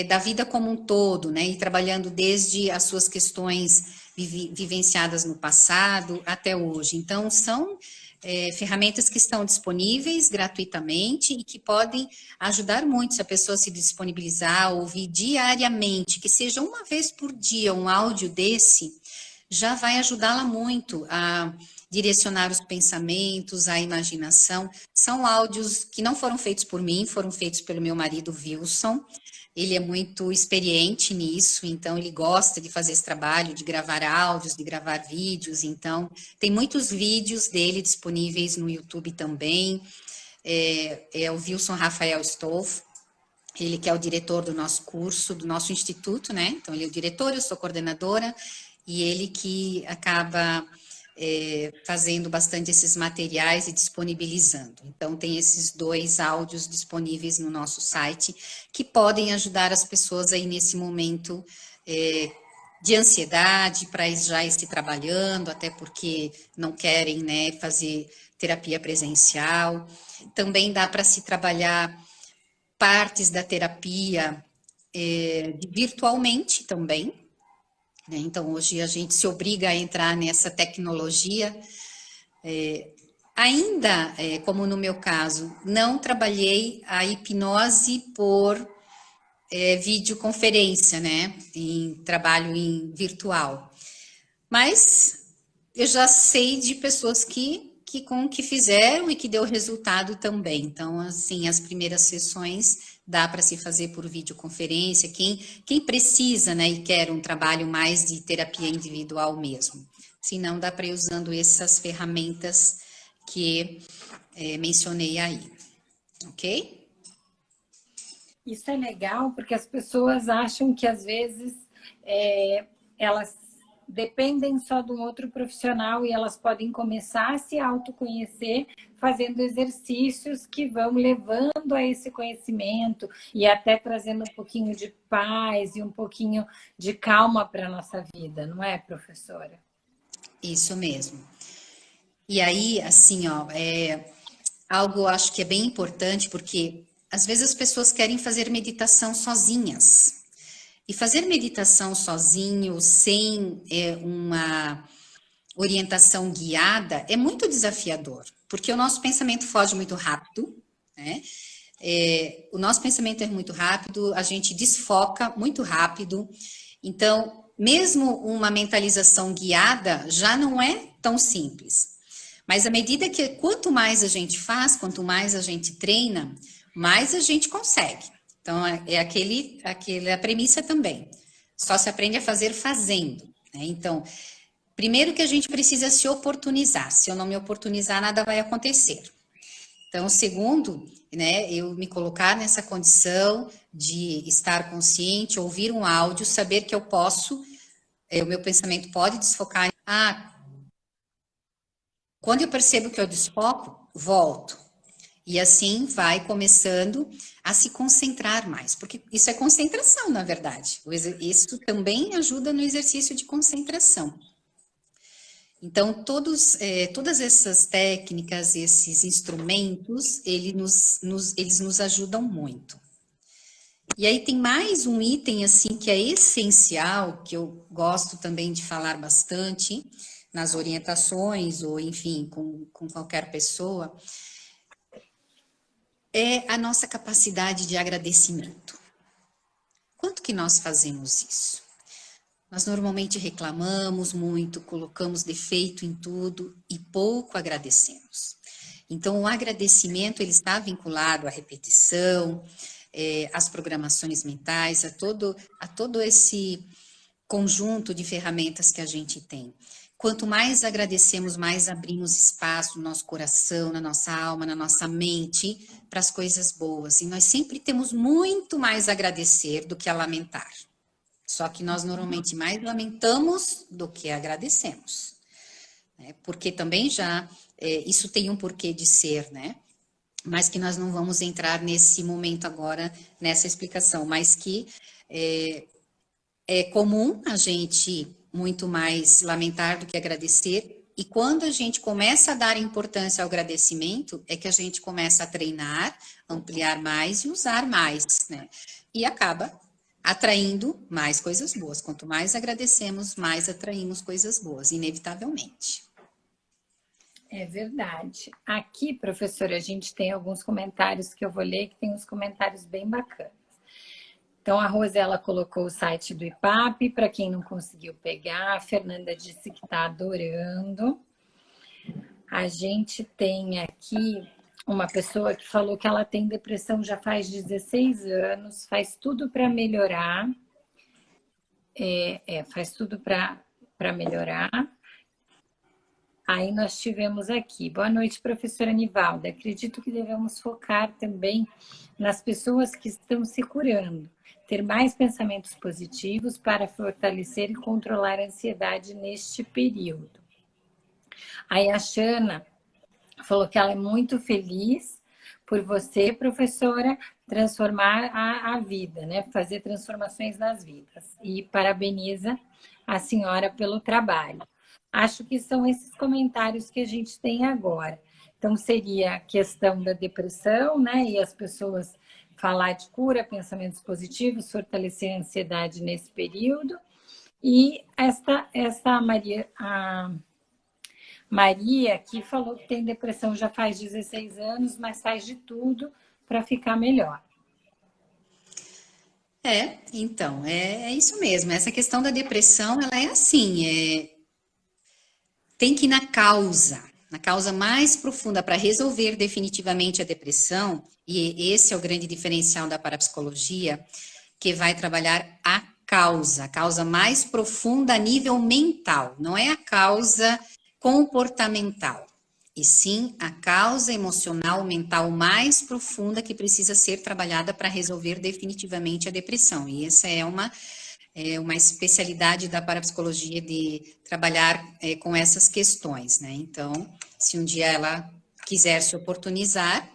da vida como um todo, né, e trabalhando desde as suas questões vivenciadas no passado até hoje. Então, são ferramentas que estão disponíveis gratuitamente e que podem ajudar muito se a pessoa se disponibilizar, ouvir diariamente, que seja uma vez por dia um áudio desse, já vai ajudá-la muito a direcionar os pensamentos, a imaginação. São áudios que não foram feitos por mim, foram feitos pelo meu marido Wilson. Ele é muito experiente nisso, então ele gosta de fazer esse trabalho, de gravar áudios, de gravar vídeos. Então, tem muitos vídeos dele disponíveis no YouTube também. É o Wilson Rafael Stolf, ele que é o diretor do nosso curso, do nosso instituto, né? Então, ele é o diretor, eu sou coordenadora, e ele que acaba fazendo bastante esses materiais e disponibilizando. Então, tem esses 2 áudios disponíveis no nosso site que podem ajudar as pessoas aí nesse momento de ansiedade para já estar trabalhando, até porque não querem, né, fazer terapia presencial. Também dá para se trabalhar partes da terapia virtualmente também. Então, hoje a gente se obriga a entrar nessa tecnologia. Ainda, como no meu caso, não trabalhei a hipnose por videoconferência, né? Em trabalho virtual. Mas eu já sei de pessoas que fizeram e que deu resultado também. Então, assim, as primeiras sessões dá para se fazer por videoconferência, quem precisa, né, e quer um trabalho mais de terapia individual mesmo. Se não, dá para ir usando essas ferramentas que mencionei aí, ok? Isso é legal porque as pessoas acham que às vezes elas dependem só de um outro profissional e elas podem começar a se autoconhecer fazendo exercícios que vão levando a esse conhecimento e até trazendo um pouquinho de paz e um pouquinho de calma para a nossa vida, não é, professora? Isso mesmo. E aí, assim, ó, algo eu acho que é bem importante, porque às vezes as pessoas querem fazer meditação sozinhas. E fazer meditação sozinho, sem orientação guiada é muito desafiador, porque o nosso pensamento foge muito rápido, né? O nosso pensamento é muito rápido, a gente desfoca muito rápido, então, mesmo uma mentalização guiada já não é tão simples. Mas à medida que quanto mais a gente faz, quanto mais a gente treina, mais a gente consegue. Então, aquela premissa também. Só se aprende a fazer fazendo, né? Então, primeiro que a gente precisa se oportunizar. Se eu não me oportunizar, nada vai acontecer. Então, segundo, né, eu me colocar nessa condição de estar consciente, ouvir um áudio, saber que eu posso, o meu pensamento pode desfocar. Quando eu percebo que eu desfoco, volto. E assim vai começando a se concentrar mais, porque isso é concentração, na verdade. Isso também ajuda no exercício de concentração. Então, todas essas técnicas, esses instrumentos, eles nos ajudam muito. E aí tem mais um item, assim, que é essencial, que eu gosto também de falar bastante nas orientações, ou enfim, com qualquer pessoa, é a nossa capacidade de agradecimento. Quanto que nós fazemos isso? Nós normalmente reclamamos muito, colocamos defeito em tudo e pouco agradecemos. Então, o agradecimento, ele está vinculado à repetição, às programações mentais, a todo esse conjunto de ferramentas que a gente tem. Quanto mais agradecemos, mais abrimos espaço no nosso coração, na nossa alma, na nossa mente, para as coisas boas. E nós sempre temos muito mais a agradecer do que a lamentar. Só que nós normalmente mais lamentamos do que agradecemos, né? Porque também isso tem um porquê de ser, né? Mas que nós não vamos entrar nesse momento agora, nessa explicação, mas que é comum a gente muito mais lamentar do que agradecer, e quando a gente começa a dar importância ao agradecimento, é que a gente começa a treinar, ampliar mais e usar mais, né? E acaba atraindo mais coisas boas. Quanto mais agradecemos, mais atraímos coisas boas, inevitavelmente. É verdade. Aqui, professora, a gente tem alguns comentários que eu vou ler, que tem uns comentários bem bacanas. Então, a Rosela colocou o site do IPAP, para quem não conseguiu pegar. A Fernanda disse que está adorando. A gente tem aqui uma pessoa que falou que ela tem depressão já faz 16 anos, faz tudo para melhorar. Faz tudo para melhorar. Aí nós tivemos aqui, boa noite, professora Nivalda. Acredito que devemos focar também nas pessoas que estão se curando, ter mais pensamentos positivos para fortalecer e controlar a ansiedade neste período. Aí a Xana falou que ela é muito feliz por você, professora, transformar a vida, né? Fazer transformações nas vidas. E parabeniza a senhora pelo trabalho. Acho que são esses comentários que a gente tem agora. Então, seria a questão da depressão, né? E as pessoas falar de cura, pensamentos positivos, fortalecer a ansiedade nesse período. E essa Maria, que falou que tem depressão já faz 16 anos, mas faz de tudo para ficar melhor. Então, é isso mesmo. Essa questão da depressão, ela é assim, tem que ir na causa mais profunda para resolver definitivamente a depressão, e esse é o grande diferencial da parapsicologia, que vai trabalhar a causa mais profunda a nível mental, não é a causa comportamental, e sim a causa emocional, mental mais profunda que precisa ser trabalhada para resolver definitivamente a depressão. E essa é uma especialidade da parapsicologia de trabalhar com essas questões, né? Então, se um dia ela quiser se oportunizar,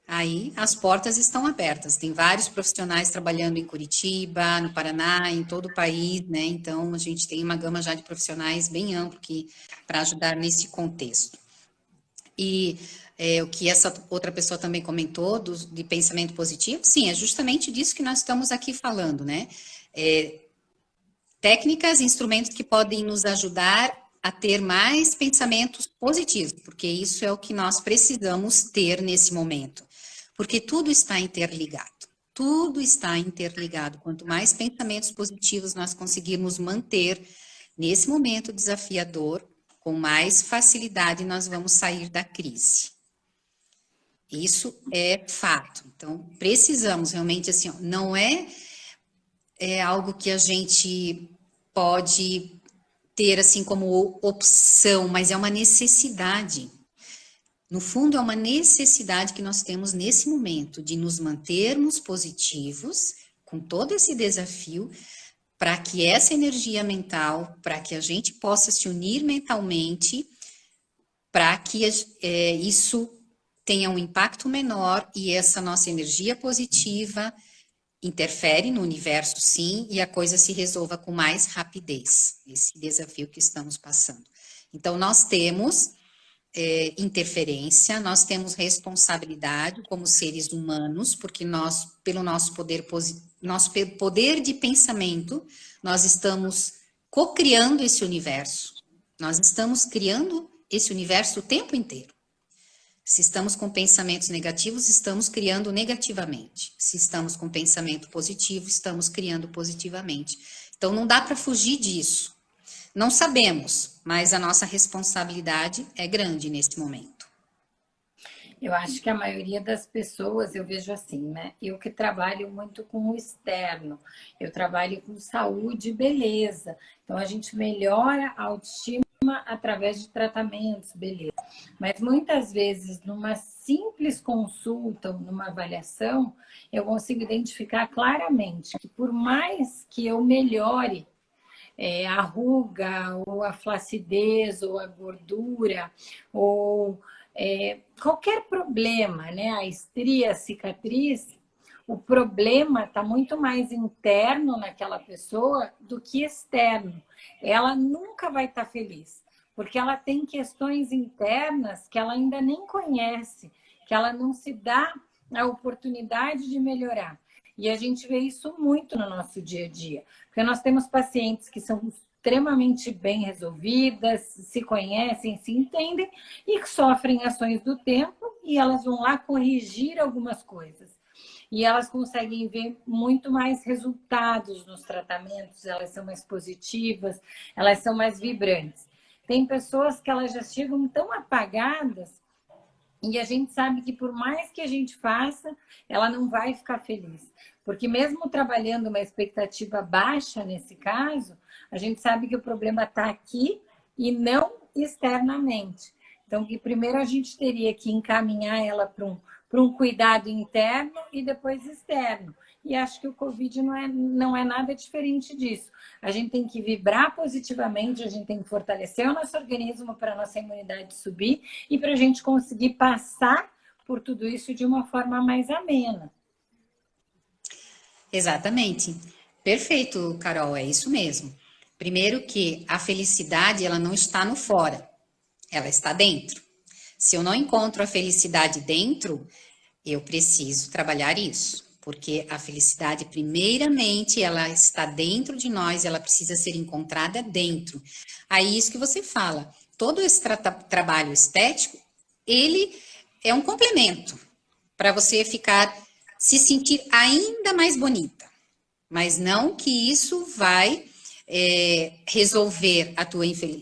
aí as portas estão abertas. Tem vários profissionais trabalhando em Curitiba, no Paraná, em todo o país, né? Então, a gente tem uma gama já de profissionais bem ampla para ajudar nesse contexto. E o que essa outra pessoa também comentou, de pensamento positivo, sim, é justamente disso que nós estamos aqui falando, né? Técnicas, instrumentos que podem nos ajudar a ter mais pensamentos positivos, porque isso é o que nós precisamos ter nesse momento, porque tudo está interligado. Tudo está interligado. Quanto mais pensamentos positivos nós conseguirmos manter nesse momento desafiador, com mais facilidade nós vamos sair da crise. Isso é fato. Então, precisamos realmente, assim, não é algo que a gente pode ter assim como opção, mas é uma necessidade. No fundo, é uma necessidade que nós temos nesse momento de nos mantermos positivos com todo esse desafio, para que essa energia mental, para que a gente possa se unir mentalmente, para que isso tenha um impacto menor e essa nossa energia positiva interfere no universo, sim, e a coisa se resolva com mais rapidez, esse desafio que estamos passando. Então, nós temos interferência, nós temos responsabilidade como seres humanos, porque nós, pelo nosso poder de pensamento, nós estamos co-criando esse universo, nós estamos criando esse universo o tempo inteiro. Se estamos com pensamentos negativos, estamos criando negativamente. Se estamos com pensamento positivo, estamos criando positivamente. Então, não dá para fugir disso. Não sabemos, mas a nossa responsabilidade é grande nesse momento. Eu acho que a maioria das pessoas, eu vejo assim, né? Eu que trabalho muito com o externo, eu trabalho com saúde e beleza. Então, a gente melhora a autoestima através de tratamentos, beleza. Mas muitas vezes, numa simples consulta, numa avaliação, eu consigo identificar claramente que por mais que eu melhore a ruga, ou a flacidez, ou a gordura, ou qualquer problema, né? A estria, a cicatriz, o problema está muito mais interno naquela pessoa do que externo. Ela nunca vai estar feliz, porque ela tem questões internas que ela ainda nem conhece, que ela não se dá a oportunidade de melhorar. E a gente vê isso muito no nosso dia a dia, porque nós temos pacientes que são extremamente bem resolvidas, se conhecem, se entendem e que sofrem ações do tempo e elas vão lá corrigir algumas coisas. E elas conseguem ver muito mais resultados nos tratamentos, elas são mais positivas, elas são mais vibrantes. Tem pessoas que elas já chegam tão apagadas e a gente sabe que por mais que a gente faça, ela não vai ficar feliz. Porque mesmo trabalhando uma expectativa baixa nesse caso, a gente sabe que o problema está aqui e não externamente. Então, que primeiro a gente teria que encaminhar ela para um cuidado interno e depois externo. E acho que o Covid não é nada diferente disso. A gente tem que vibrar positivamente, a gente tem que fortalecer o nosso organismo para a nossa imunidade subir e para a gente conseguir passar por tudo isso de uma forma mais amena. Exatamente. Perfeito, Carol, é isso mesmo. Primeiro que a felicidade, ela não está no fora, ela está dentro. Se eu não encontro a felicidade dentro, eu preciso trabalhar isso, porque a felicidade, primeiramente, ela está dentro de nós, ela precisa ser encontrada dentro. Aí, isso que você fala, todo esse trabalho estético, ele é um complemento para você se sentir ainda mais bonita, mas não que isso vai resolver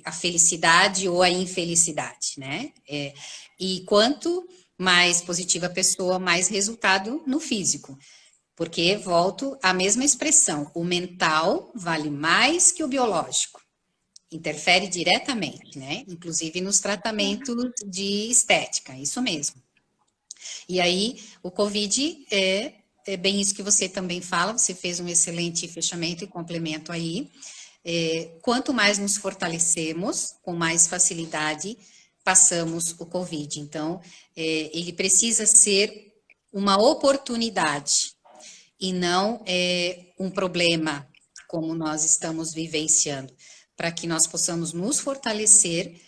a felicidade ou a infelicidade, né? E quanto mais positiva a pessoa, mais resultado no físico. Porque, volto à mesma expressão, o mental vale mais que o biológico. Interfere diretamente, né? Inclusive nos tratamentos de estética, isso mesmo. E aí, o Covid é bem isso que você também fala, você fez um excelente fechamento e complemento aí. Quanto mais nos fortalecemos, com mais facilidade passamos o Covid. Então, ele precisa ser uma oportunidade e não um problema, como nós estamos vivenciando, para que nós possamos nos fortalecer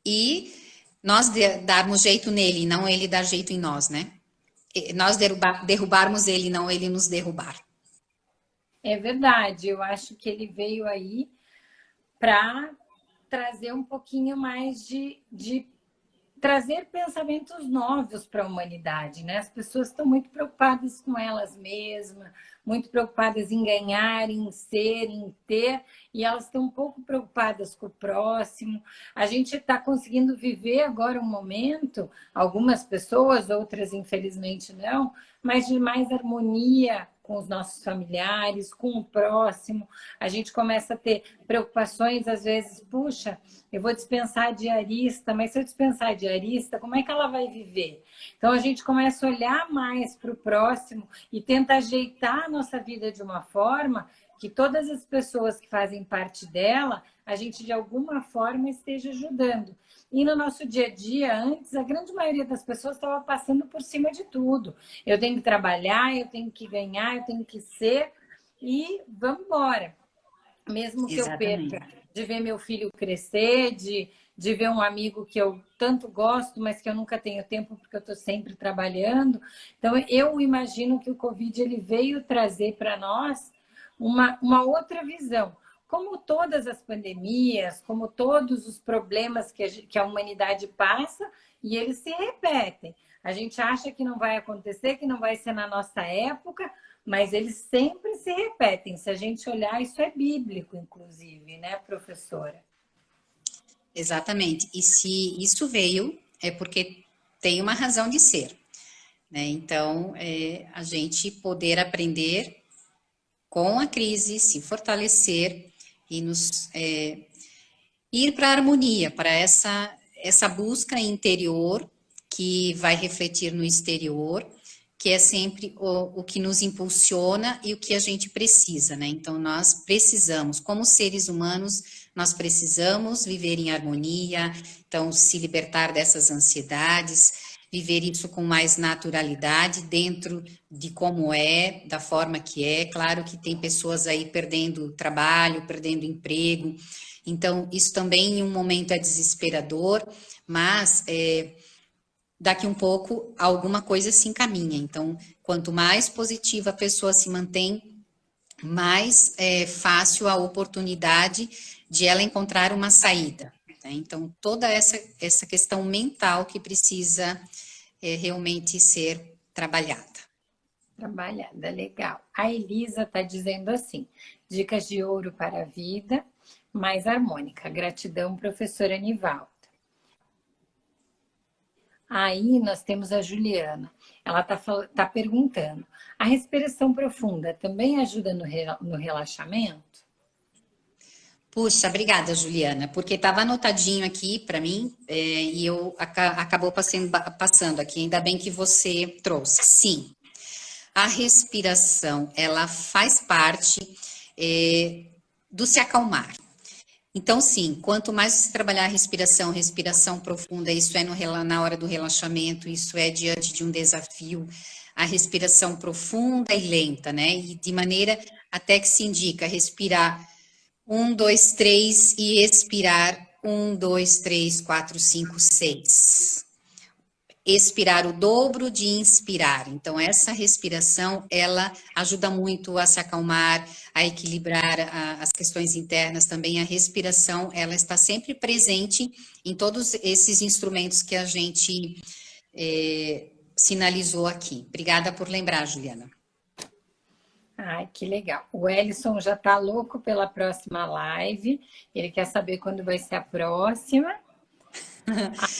e nós darmos jeito nele, não ele dar jeito em nós, né? Nós derrubarmos ele, não ele nos derrubar. É verdade, eu acho que ele veio aí para trazer um pouquinho mais de trazer pensamentos novos para a humanidade, né? As pessoas estão muito preocupadas com elas mesmas, muito preocupadas em ganhar, em ser, em ter, e elas estão um pouco preocupadas com o próximo. A gente está conseguindo viver agora um momento, algumas pessoas, outras infelizmente não, mas de mais harmonia com os nossos familiares, com o próximo. A gente começa a ter preocupações, às vezes, puxa, eu vou dispensar a diarista, mas se eu dispensar a diarista, como é que ela vai viver? Então, a gente começa a olhar mais para o próximo e tenta ajeitar a nossa vida de uma forma que todas as pessoas que fazem parte dela, a gente, de alguma forma, esteja ajudando. E no nosso dia a dia, antes, a grande maioria das pessoas estava passando por cima de tudo. Eu tenho que trabalhar, eu tenho que ganhar, eu tenho que ser, e vamos embora. Mesmo que eu perca Exatamente. de ver meu filho crescer, de ver um amigo que eu tanto gosto, mas que eu nunca tenho tempo porque eu estou sempre trabalhando. Então, eu imagino que o Covid ele veio trazer para nós uma outra visão. Como todas as pandemias, como todos os problemas que a humanidade passa, e eles se repetem. A gente acha que não vai acontecer, que não vai ser na nossa época, mas eles sempre se repetem. Se a gente olhar, isso é bíblico, inclusive, né, professora? Exatamente. E se isso veio, é porque tem uma razão de ser, né? Então, a gente poder aprender com a crise, se fortalecer e nos ir para a harmonia, para essa busca interior que vai refletir no exterior, que é sempre o que nos impulsiona e o que a gente precisa, né? Então, nós precisamos, como seres humanos, nós precisamos viver em harmonia, então, se libertar dessas ansiedades, viver isso com mais naturalidade, dentro de como é, da forma que é. Claro que tem pessoas aí perdendo trabalho, perdendo emprego, então, isso também em um momento é desesperador, mas daqui um pouco alguma coisa se encaminha. Então, quanto mais positiva a pessoa se mantém, mais fácil a oportunidade de ela encontrar uma saída, né? Então, toda essa questão mental que precisa realmente ser trabalhada. Trabalhada, legal. A Elisa está dizendo assim: dicas de ouro para a vida mais harmônica. Gratidão, professora Nivalda. Aí nós temos a Juliana. Ela tá perguntando: a respiração profunda também ajuda no relaxamento? Puxa, obrigada, Juliana, porque estava anotadinho aqui para mim e eu acabou passando aqui. Ainda bem que você trouxe. Sim, a respiração, ela faz parte do se acalmar. Então, sim, quanto mais você trabalhar a respiração profunda, isso é na hora do relaxamento, isso é diante de um desafio, a respiração profunda e lenta, né? E de maneira até que se indica respirar 1, 2, 3 e expirar 1, 2, 3, 4, 5, 6. Expirar o dobro de inspirar. Então, essa respiração, ela ajuda muito a se acalmar, a equilibrar as questões internas também. A respiração, ela está sempre presente em todos esses instrumentos que a gente sinalizou aqui. Obrigada por lembrar, Juliana. Ai, que legal. O Ellison já está louco pela próxima live. Ele quer saber quando vai ser a próxima.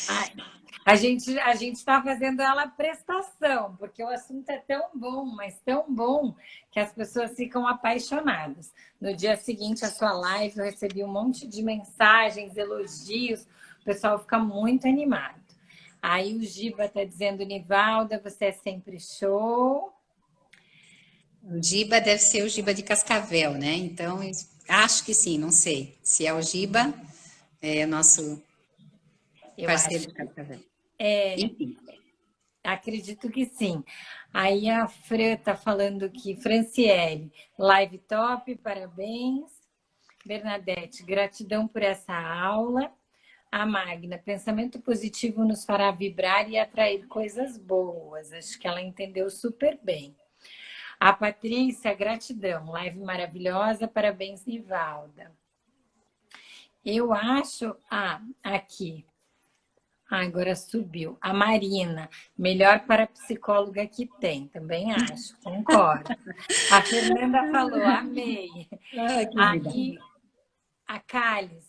Ai, a gente está fazendo ela prestação, porque o assunto é tão bom, mas tão bom, que as pessoas ficam apaixonadas. No dia seguinte, a sua live, eu recebi um monte de mensagens, elogios, o pessoal fica muito animado. Aí o Giba está dizendo: Nivalda, você é sempre show. O Giba deve ser o Giba de Cascavel, né? Então, acho que sim, não sei. Se é o Giba, é nosso Eu parceiro acho de que Cascavel. é. Enfim. Acredito que sim. Aí a Fran está falando que Franciele, live top, parabéns. Bernadette, gratidão por essa aula. A Magna, pensamento positivo nos fará vibrar e atrair coisas boas. Acho que ela entendeu super bem. A Patrícia, gratidão. Live maravilhosa, parabéns, Nivalda. Eu acho... Ah, aqui. Ah, agora subiu. A Marina, melhor parapsicóloga que tem, também acho, concordo. A Fernanda falou, amei. Ah, que legal. Aí, a Cálice,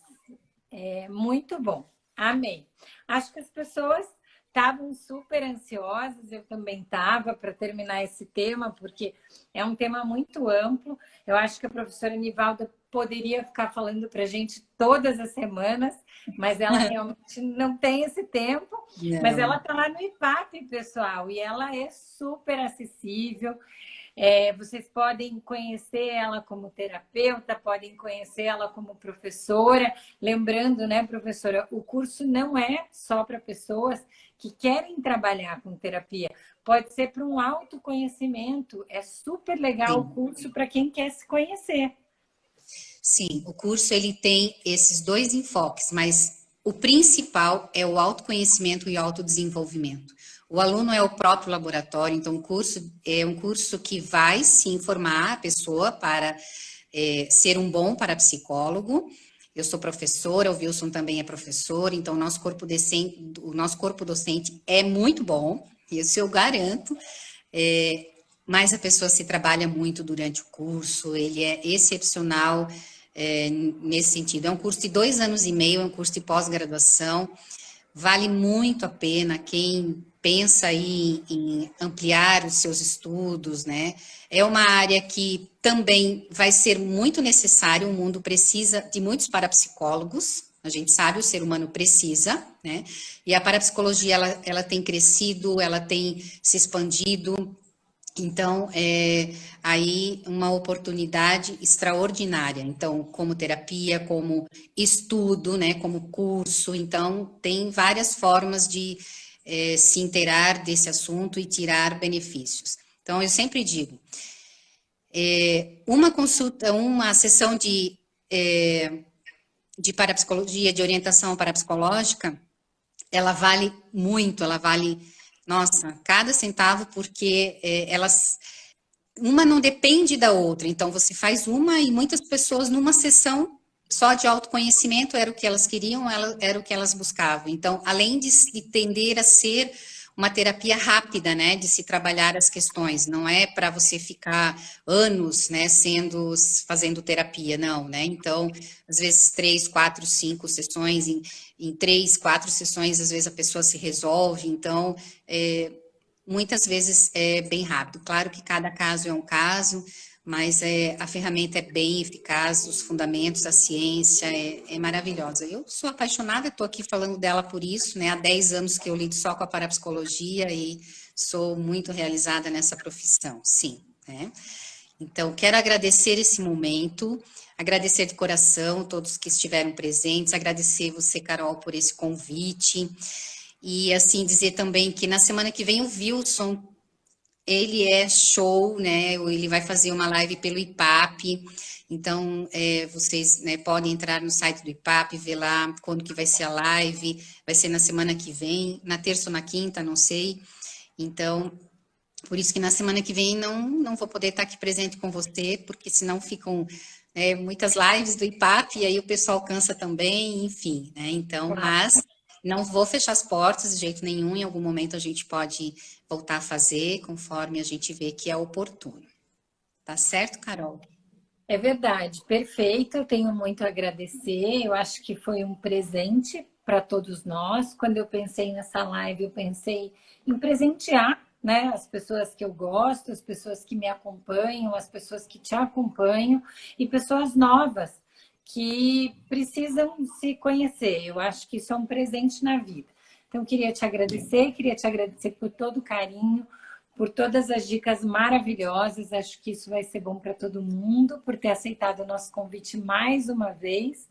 muito bom, amei. Acho que as pessoas estavam super ansiosas, eu também estava para terminar esse tema, porque é um tema muito amplo. Eu acho que a professora Nivalda poderia ficar falando para a gente todas as semanas, mas ela realmente não tem esse tempo. Mas ela Não, está lá no IPAP, pessoal, e ela é super acessível. Vocês podem conhecer ela como terapeuta, podem conhecer ela como professora. Lembrando, né, professora, o curso não é só para pessoas que querem trabalhar com terapia. Pode ser para um autoconhecimento. É super legal o sim. curso para quem quer se conhecer. Sim, o curso ele tem esses dois enfoques, mas o principal é o autoconhecimento e autodesenvolvimento. O aluno é o próprio laboratório, então o curso é um curso que vai sim formar a pessoa para ser um bom parapsicólogo. Eu sou professora, o Wilson também é professor, então o nosso corpo docente é muito bom, isso eu garanto. Mas a pessoa se trabalha muito durante o curso, ele é excepcional nesse sentido. É um curso de 2 anos e meio, é um curso de pós-graduação, vale muito a pena quem pensa aí em ampliar os seus estudos, né? É uma área que também vai ser muito necessário, o mundo precisa de muitos parapsicólogos, a gente sabe, o ser humano precisa, né? E a parapsicologia, ela tem crescido, ela tem se expandido, então, aí uma oportunidade extraordinária. Então, como terapia, como estudo, né, como curso. Então, tem várias formas de se inteirar desse assunto e tirar benefícios. Então, eu sempre digo, uma consulta, uma sessão de parapsicologia, de orientação parapsicológica, ela vale muito, ela vale, nossa, cada centavo, porque uma não depende da outra. Então, você faz uma e muitas pessoas numa sessão só de autoconhecimento era o que elas queriam, era o que elas buscavam. Então, além de tender a ser uma terapia rápida, né, de se trabalhar as questões, não é para você ficar anos, né, fazendo terapia, não, né? Então, às vezes 3, 4, 5 sessões, em 3, 4 sessões, às vezes a pessoa se resolve. Então, muitas vezes é bem rápido. Claro que cada caso é um caso, mas a ferramenta é bem eficaz, os fundamentos, a ciência é maravilhosa. Eu sou apaixonada, estou aqui falando dela por isso, né? Há 10 anos que eu lido só com a parapsicologia e sou muito realizada nessa profissão, sim, né? Então, quero agradecer esse momento, agradecer de coração todos que estiveram presentes, agradecer você, Carol, por esse convite. E assim dizer também que na semana que vem o Wilson, ele é show, né? Ele vai fazer uma live pelo IPAP. Então, vocês, né, podem entrar no site do IPAP, ver lá quando que vai ser a live. Vai ser na semana que vem, na terça ou na quinta, não sei. Então, por isso que na semana que vem não vou poder estar aqui presente com você, porque senão ficam muitas lives do IPAP e aí o pessoal cansa também, enfim, né? Então, mas não vou fechar as portas de jeito nenhum, em algum momento a gente pode voltar a fazer, conforme a gente vê que é oportuno. Tá certo, Carol? É verdade, perfeito. Eu tenho muito a agradecer. Eu acho que foi um presente para todos nós. Quando eu pensei nessa live, eu pensei em presentear, né, as pessoas que eu gosto, as pessoas que me acompanham, as pessoas que te acompanham e pessoas novas que precisam se conhecer. Eu acho que isso é um presente na vida. Então, queria te agradecer por todo o carinho, por todas as dicas maravilhosas. Acho que isso vai ser bom para todo mundo, por ter aceitado o nosso convite mais uma vez.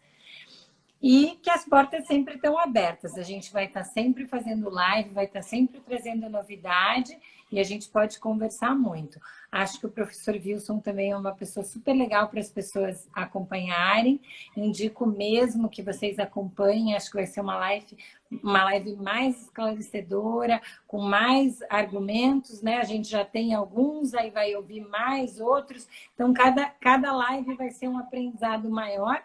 E que as portas sempre estão abertas. A gente vai estar sempre fazendo live, vai estar sempre trazendo novidade e a gente pode conversar muito. Acho que o professor Wilson também é uma pessoa super legal para as pessoas acompanharem. Indico mesmo que vocês acompanhem. Acho que vai ser uma live mais esclarecedora, com mais argumentos, né? A gente já tem alguns, aí vai ouvir mais outros. Então, cada live vai ser um aprendizado maior.